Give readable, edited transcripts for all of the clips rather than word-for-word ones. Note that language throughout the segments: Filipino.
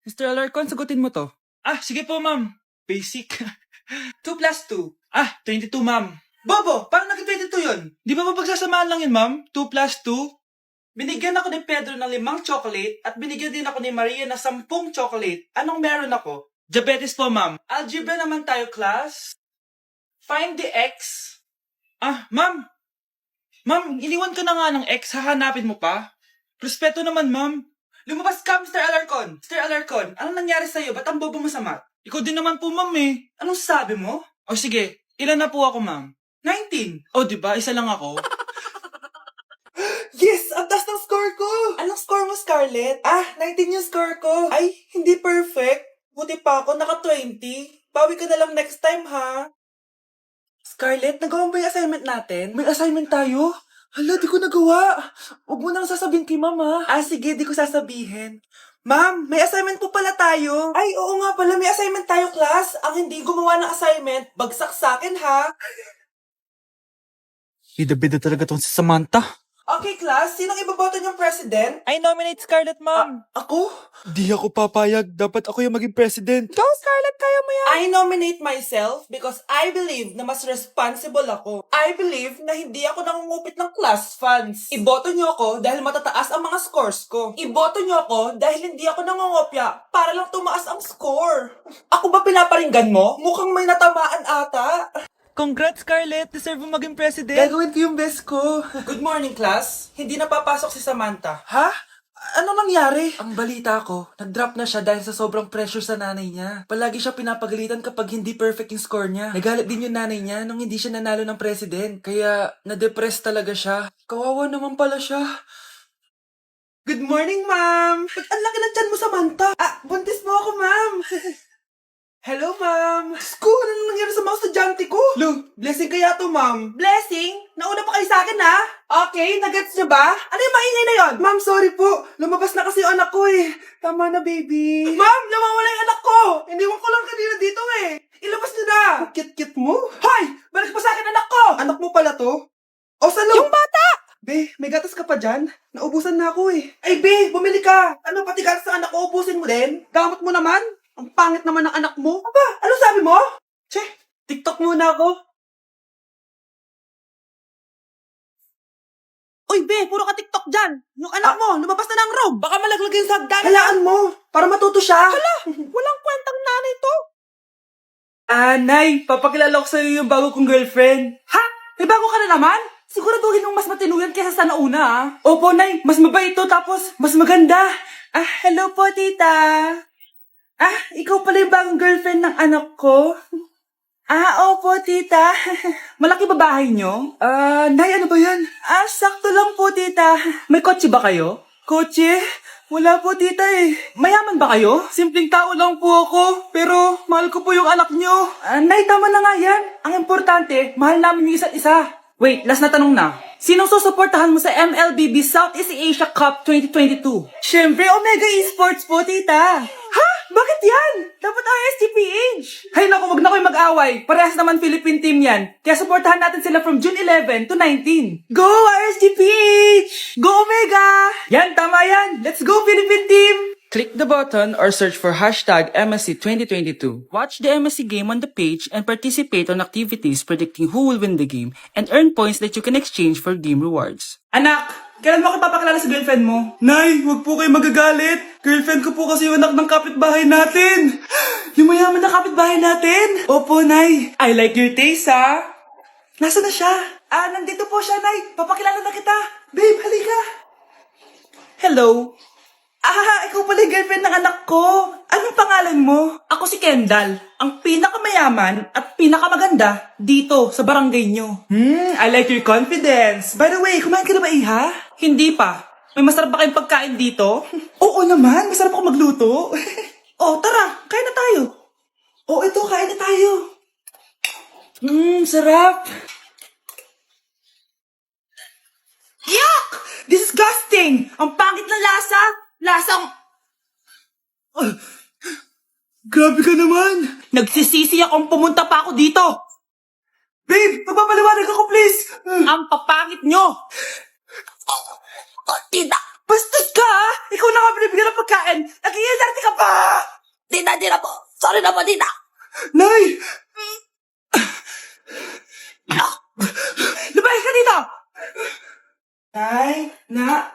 Mr. Alarcon, sagutin mo to. Ah, sige po, ma'am. Basic. 2 plus 2. Ah, 22, ma'am. Bobo, paano naging 22 yun? Di ba mapagsasamaan lang yun, ma'am? 2 plus 2? Binigyan ako ni Pedro ng 5 chocolate at binigyan din ako ni Maria ng 10 chocolate. Anong meron ako? Diabetes po, ma'am. Algebra naman tayo, class. Find the x. Ah, ma'am. Ma'am, iniwan ka na nga ng x. Hahanapin mo pa? Respeto naman, ma'am. Lumabas ka, Mr. Alarcon. Mr. Alarcon, anong nangyari sa'yo? Ba't ang bobo mo sa math? Ikaw din naman po, ma'am eh. Anong sabi mo? O sige, ilan na po ako, ma'am? 19. O, diba? Isa lang ako. Yes! Ang taas ng score ko! Anong score mo, Scarlett? Ah, 19 yung score ko. Ay, hindi perfect. Buti pa ako, naka 20. Bawi ka na lang next time, ha? Scarlett, nagawa mo ba yung assignment natin? May assignment tayo? Hala, di ko nagawa. Huwag mo nang sasabihin kay mama. Ah, sige, di ko sasabihin. Ma'am, may assignment po pala tayo. Ay, oo nga pala, may assignment tayo, class. Ang hindi gumawa ng assignment, bagsak sa akin, ha? Bida-bida talaga tong si Samantha. Okay, class. Sinong iboboto niyong president? I nominate Scarlett, ma'am. Ako? Di ako papayag. Dapat ako yung maging president. Go, Scarlett! Kaya mo yan! I nominate myself because I believe na mas responsible ako. I believe na hindi ako nangungupit ng class funds. Iboto niyo ako dahil matataas ang mga scores ko. Iboto niyo ako dahil hindi ako nangungopya para lang tumaas ang score. Ako ba pinaparinggan mo? Mukhang may natamaan ata. Congrats, Scarlett! Deserve mo maging president. Gagawin ko yung best ko. Good morning, class. Hindi napapasok si Samantha. Ha? Ano nangyari? Ang balita ko, nag-drop na siya dahil sa sobrang pressure sa nanay niya. Palagi siya pinapagalitan kapag hindi perfect yung score niya. Nagalit din yung nanay niya nung hindi siya nanalo ng president. Kaya, na-depress talaga siya. Kawawa naman pala siya. Good morning, ma'am! Ang laki ng tiyan mo, Samantha! Ah, buntis mo ako, ma'am! Hello, ma'am! Sko, ano nangyari sa mga estudyante ko? Lo, blessing kaya to, ma'am. Blessing? Nauna pa kayo sa akin, ha? Okay, nagets niyo ba? Ano yung maingay na yon? Ma'am, sorry po. Lumabas na kasi yung anak ko, eh. Tama na, baby. Ma'am, nawawala yung anak ko! Iniwan ko lang kanina dito, eh. Ilabas niyo na! Kit-kit mo? Hoy! Balik mo sa akin, anak ko! Anak mo pala to? O, salo? Yung bata! Be, may gatas ka pa dyan? Naubusan na ako, eh. Ay, be, bumili ka! Ano, pati gatas ng anak ko, ubusin mo din? Gamot mo naman? Ang pangit naman ng anak mo. Aba, ano sabi mo? Che, TikTok muna ako. Uy, be, puro ka TikTok dyan. Yung anak mo, lumabas na ng room. Baka malaglag yung sagdan. Halaan mo, para matuto siya. Hala, walang kwentang nanay to. Nay, papakilala ko sa'yo yung bago kong girlfriend. Ha? May bago ka na naman? Siguraduhin mong mas matino yan kaysa sa nauna, ah. Opo, Nay, mas mabait to, tapos mas maganda. Ah, hello po, tita. Ah, ikaw pala yung bagong girlfriend ng anak ko? Ah, opo, tita. Malaki ba bahay nyo? Nay, ano ba yan? Ah, sakto lang po, tita. May kotse ba kayo? Kotse? Wala po, tita eh. Mayaman ba kayo? Simpleng tao lang po ako, pero mahal ko po yung anak nyo. Nay, tama na nga yan. Ang importante, mahal namin yung isa't isa. Wait, last na tanong na. Sinong susuportahan mo sa MLBB Southeast Asia Cup 2022? Siyempre, Omega Esports po, tita. Ha? Bakit yan? Dapat RSGPH. Hay naku, wag na kayo mag-away. Parehas naman Philippine team yan. Kaya supportahan natin sila from June 11 to 19. Go RSGPH! Go Omega! Yan, tama yan. Let's go Philippine team! Click the button or search for hashtag MSC 2022. Watch the MSC game on the page and participate on activities predicting who will win the game and earn points that you can exchange for game rewards. Anak, kailan mo ako papakilala sa girlfriend mo? Nay, wag po kayo magagalit. Girlfriend ko po kasi yung anak ng kapitbahay natin. Yung mayaman na kapitbahay natin. Opo, Nay. I like your taste, ha? Nasaan na siya? Ah, nandito po siya, Nay. Papakilala na kita. Babe, halika. Hello. Ah, ikaw pala yung girlfriend ng anak ko. Anong pangalan mo? Ako si Kendall, ang pinakamayaman at pinakamaganda dito sa barangay nyo. I like your confidence. By the way, kumain ka na ba, Iha? Hindi pa. May masarap ba kayong pagkain dito? Oo naman, masarap ako magluto. Oh, tara, kain na tayo. Oh, ito, kain na tayo. Sarap. Yuck! Disgusting! Ang pangit na lasa! Lasang... Grabe ka naman! Nagsisisi akong pumunta pa ako dito! Babe, magpapaliwanag ako please! Ang papangit nyo! Tita, Bastos ka, ha? Ikaw na nga binibigyan ng pagkain. Nag-iinarte ka pa! Tita po. Sorry na po, tita. Nay! Lumayas ka dito! Nay, na...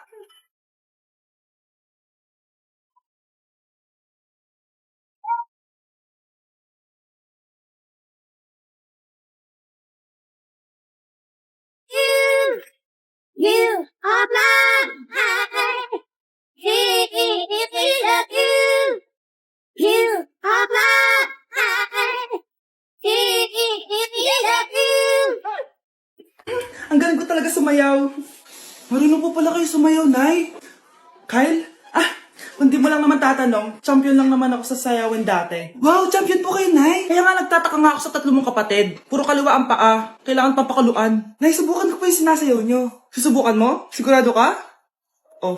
You are mine. You are mine. Ang galing ko talaga sumayaw. Marunong po pala kayo sumayaw, Nay. Kyle? Kung di mo lang naman tatanong, champion lang naman ako sa sayawan dati. Wow, champion po kayo, Nay. Kaya nga nagtataka nga ako sa tatlo mong kapatid. Puro kaliwa ang paa. Kailangan pampakaluan. Nay, subukan ko pa yung sinasayaw nyo. Susubukan mo? Sigurado ka? Oh.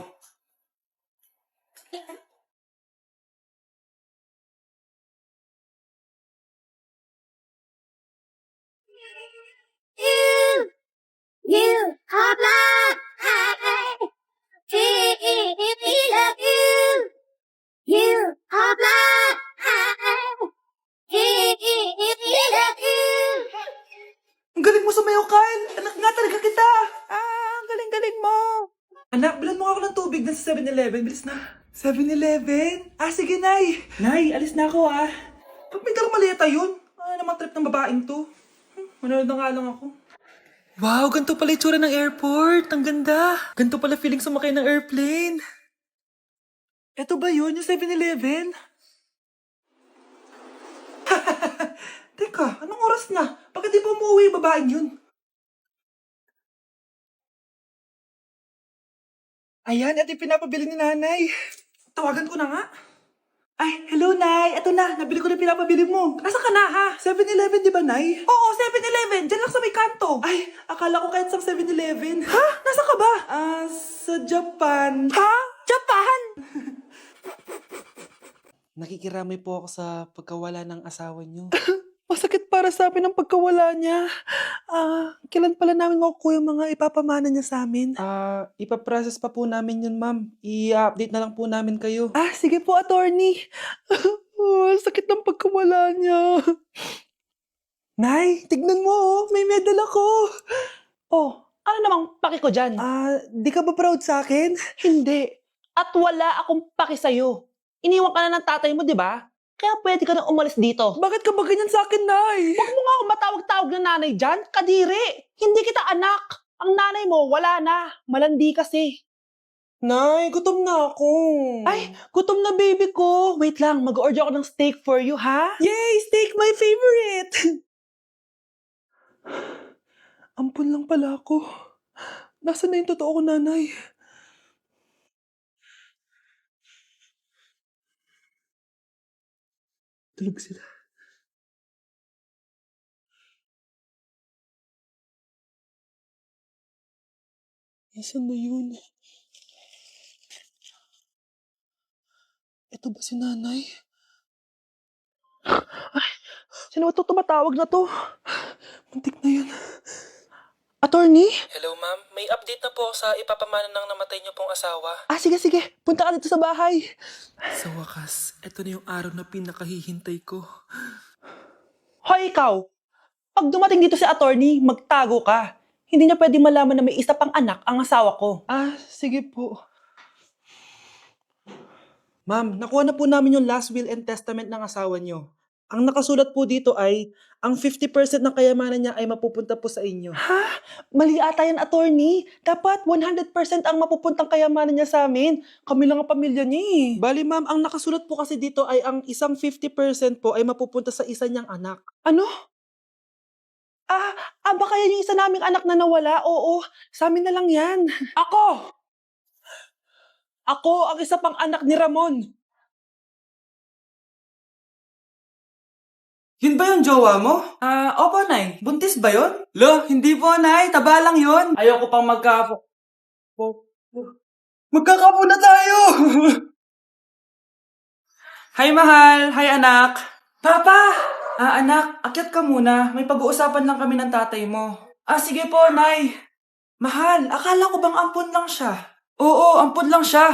You are mine. You are mine. Ang galing mo sumayaw, Kyle. Anak nga talaga kita. Ang galing-galing mo. Anak, bilan mo ako ng tubig na sa 7-Eleven. Bilis na. 7-Eleven? Sige, Nay. Nay, alis na ako, Pag may dalang maleta yun. Ano naman trip ng babaeng to? Manonood na nga lang ako. Wow, ganito pala itsura ng airport. Ang ganda. Ganito pala feeling sumakay ng airplane. Eto ba yun, yung 7-Eleven? Teka, anong oras na? Bakit di pa umuwi yung babaeng yun? Ayan, ito yung pinapabili ni nanay. Tawagan ko na nga. Ay, hello, Nay. Eto na, nabili ko na yung pinapabili mo. Nasa ka na, ha? 7-Eleven, di ba, Nay? Oo, 7-Eleven. Diyan lang sa may kanto. Ay, akala ko kahit sa 7-Eleven. Ha? Nasa ka ba? Sa Japan. Ha? Japan? Nakikiramay po ako sa pagkawala ng asawa niyo. Masakit para sa amin ang pagkawala niya. Kailan pala namin makukuha yung mga ipapamana niya sa amin? Ipaprocess pa po namin yun, ma'am. I-update na lang po namin kayo. Sige po, attorney. Sakit ng pagkawala niya. Nay, tignan mo, may medal ako. Oh, ano namang paki ko dyan? Di ka ba proud sa akin? Hindi. At wala akong paki sa'yo. Iniwan ka na ng tatay mo, di ba? Kaya pwede ka na umalis dito. Bakit ka ba ganyan sa akin, Nay? Huwag mo nga akong matawag-tawag na nanay dyan. Kadiri. Hindi kita anak. Ang nanay mo, wala na. Malandi kasi. Nay, gutom na ako. Ay, gutom na baby ko. Wait lang, mag-order ako ng steak for you, ha? Yay! Steak, my favorite! Ampun lang pala ako. Nasaan na yung totoo ko, nanay? Tulog sila. Nasaan na yun? Ito ba si nanay? Ay, sino ba ito tumatawag na to? Muntik na yun. Attorney? Hello, ma'am. May update na po sa ipapamana ng namatay niyo pong asawa. Sige. Punta ka dito sa bahay. Sa wakas, ito na yung araw na pinakahihintay ko. Hoy, ikaw! Pag dumating dito si attorney, magtago ka. Hindi niya pwede malaman na may isa pang anak ang asawa ko. Sige po. Ma'am, nakuha na po namin yung last will and testament ng asawa niyo. Ang nakasulat po dito ay, ang 50% ng kayamanan niya ay mapupunta po sa inyo. Ha? Mali ata yan, attorney. Dapat 100% ang mapupuntang kayamanan niya sa amin. Kami lang ang pamilya niya eh. Bali ma'am, ang nakasulat po kasi dito ay ang isang 50% po ay mapupunta sa isa niyang anak. Ano? Baka yan yung isa naming anak na nawala? Oo, sa amin na lang yan. Ako! Ako ang isa pang anak ni Ramon. Yun ba yung jowa mo? Opo, Nay. Buntis ba yun? Lo, hindi po, Nay. Taba lang yun. Ayoko pang magkakapo na tayo! Hi, mahal. Hi, anak. Papa! Anak, akyat ka muna. May pag-uusapan lang kami ng tatay mo. Sige po, Nay. Mahal, akala ko bang ampun lang siya? Oo, ampun lang siya.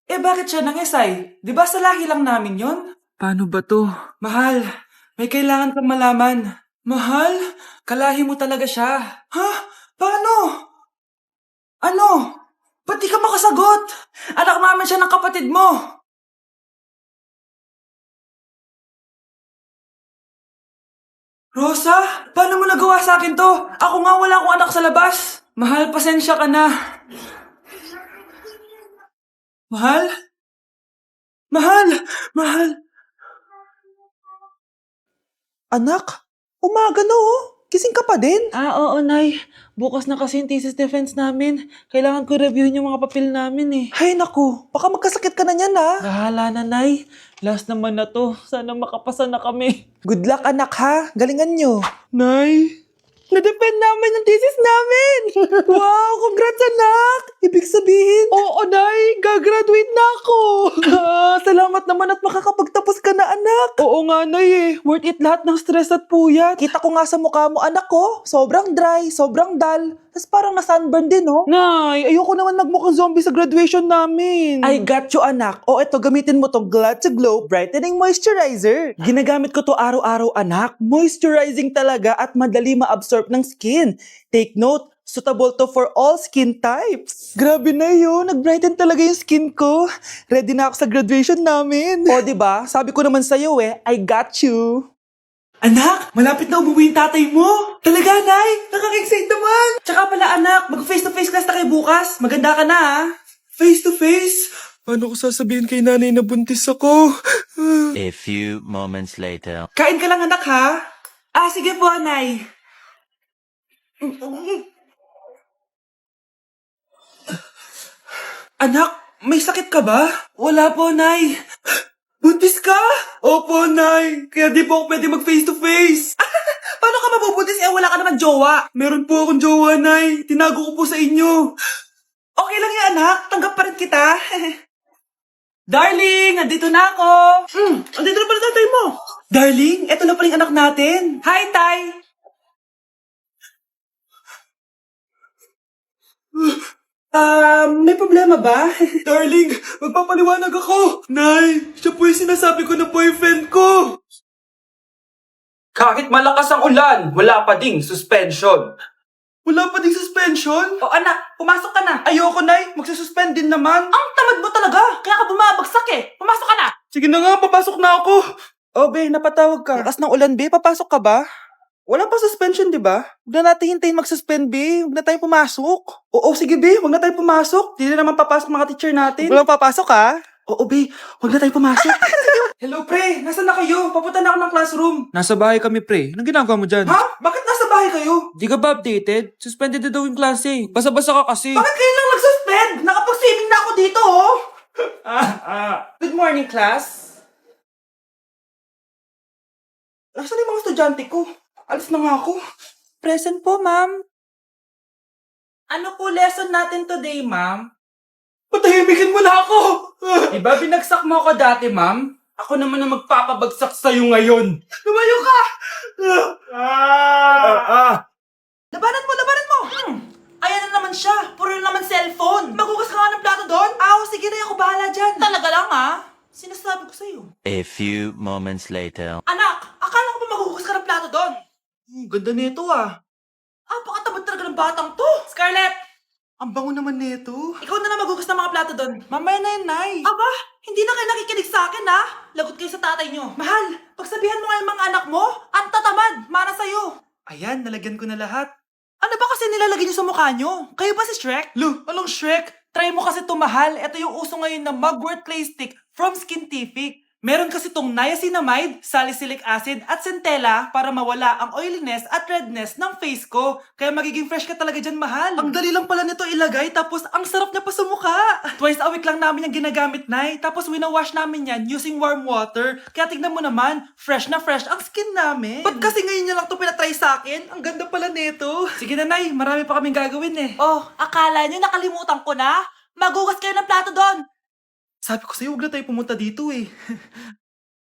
Eh bakit siya nangisay? Di ba sa lahi lang namin yon? Paano ba to? Mahal, may kailangan kang malaman. Mahal? Kalahi mo talaga siya. Ha? Paano? Ano? Ba't di ka makasagot? Anak naman siya ng kapatid mo. Rosa, paano mo nagawa sa akin to? Ako nga wala akong anak sa labas. Mahal, pasensya ka na. Mahal? Mahal! Mahal! Anak, umaga na oh. Gising ka pa din? Oo, Nay. Bukas na kasi yung thesis defense namin. Kailangan ko reviewin yung mga papel namin eh. Hay naku, baka magkasakit ka na niyan ah. Bahala na, Nay. Last naman na to. Sana makapasa na kami. Good luck, anak ha. Galingan nyo. Nay, na-defend namin ang thesis namin! Wow, congrats anak! Ibig sabihin... Oo, Nay! Gagraduate na ako! Salamat naman at makakapagtapos ka na, anak! Oo nga, Nay eh. Worth it lahat ng stress at puyat. Kita ko nga sa mukha mo, anak ko. Sobrang dry, sobrang dull. Tapos parang na-sunburn din, no? Nay, ayoko naman magmukhang zombie sa graduation namin. I got you, anak. O eto, gamitin mo tong Glad to Glow Brightening Moisturizer. Ginagamit ko to araw-araw, anak. Moisturizing talaga at madali ma-absorb ng skin. Take note, suitable to for all skin types. Grabe na yun, nag-brighten talaga yung skin ko. Ready na ako sa graduation namin. O, diba? Sabi ko naman sa'yo I got you. Anak, malapit na umuwi yung tatay mo. Talaga, Nay? Nakaka-excite naman. Tsaka pala, anak, mag-face-to-face class na kayo bukas. Maganda ka na, ha? Face-to-face? Paano ko sasabihin kay nanay na buntis ako? A few moments later. Kain ka lang, anak, ha? Ah, sige po, Nay. Anak, may sakit ka ba? Wala po, Nay. Buntis ka? Opo, Nay. Kaya di po ako pwede mag-face-to-face. Paano ka mabubuntis? Wala ka naman jowa. Meron po akong jowa, Nay. Tinago ko po sa inyo. Okay lang yan, anak. Tanggap pa rin kita. Darling, andito na ako. Andito na pala tatay mo. Darling, eto na pala yung anak natin. Hi, Tay. May problema ba? Darling, magpapaliwanag ako. Nay, siya po yung sinasabi ko na boyfriend ko. Kahit malakas ang ulan, wala pa ding suspension. Wala pa ding suspension? O anak, pumasok ka na. Ayoko, Nay. Magsususpend din naman. Ang tamad mo talaga. Kaya ka bumabagsak Pumasok ka na. Sige na nga, papasok na ako. O, be, napatawag ka. Lakas ng ulan, be. Papasok ka ba? Wala pa suspension, di ba? Huwag na natin hintayin mag-suspend, be. Huwag na tayo pumasok. Oo, sige, be. Huwag na tayo pumasok. Di na naman papasok mga teacher natin. Walang papasok, ha? Oo, be. Huwag na tayo pumasok. Hello, pre. Nasaan na kayo? Papunta na ako ng classroom. Nasa bahay kami, pre. Anong ginagawa mo dyan? Ha? Bakit nasa bahay kayo? Di ka ba updated? Suspended na daw yung klase. Basa-basa ka kasi. Bakit kayo lang nag-suspend? Nakapag-swimming na ako dito, oh. Good morning, class. Nasaan yung mga estudyante ko? Alis na nga ako. Present po, ma'am. Ano po lesson natin today, ma'am? Patahimikin mo na ako! Diba binagsak mo ako dati, ma'am? Ako naman ang magpapabagsak sa'yo ngayon. Lumayo ka! Labanan mo! Ayan na naman siya. Puro na naman cellphone. Magugas ka nga ng plato doon? Sige na ako bahala dyan. Talaga lang, Sinasabi ko sa'yo. A few moments later. Anak, akala ko ba magugas ka ng plato doon? Ganda nito, Apakatamad talaga ng batang to. Scarlett! Ang bango naman nito. Ikaw na magugas ng mga plato doon. Mamaya na yun, Nay. Aba, hindi na kayo nakikinig sa akin, Lagot kayo sa tatay nyo. Mahal, pagsabihan mo nga yung mga anak mo, ang tatamad, mana sa'yo. Ayan, nalagyan ko na lahat. Ano ba kasi nilalagay nyo sa mukha nyo? Kayo ba si Shrek? Lu, anong Shrek? Try mo kasi mahal. Ito yung uso ngayon na mugwort clay stick from Skintific. Meron kasi tong niacinamide, salicylic acid at centella para mawala ang oiliness at redness ng face ko. Kaya magiging fresh ka talaga dyan, mahal. Ang dali lang pala nito ilagay tapos ang sarap niya pa sa mukha. Twice a week lang namin yung ginagamit, Nay. Tapos winawash namin yan using warm water. Kaya tignan mo naman, fresh na fresh ang skin namin. Ba't kasi ngayon niya lang ito pinatry sa akin? Ang ganda pala nito. Sige na, Nay. Marami pa kaming gagawin Oh, akala niyo nakalimutan ko na? Magugas kayo ng plato doon. Sabi ko sa'yo, huwag na tayo pumunta dito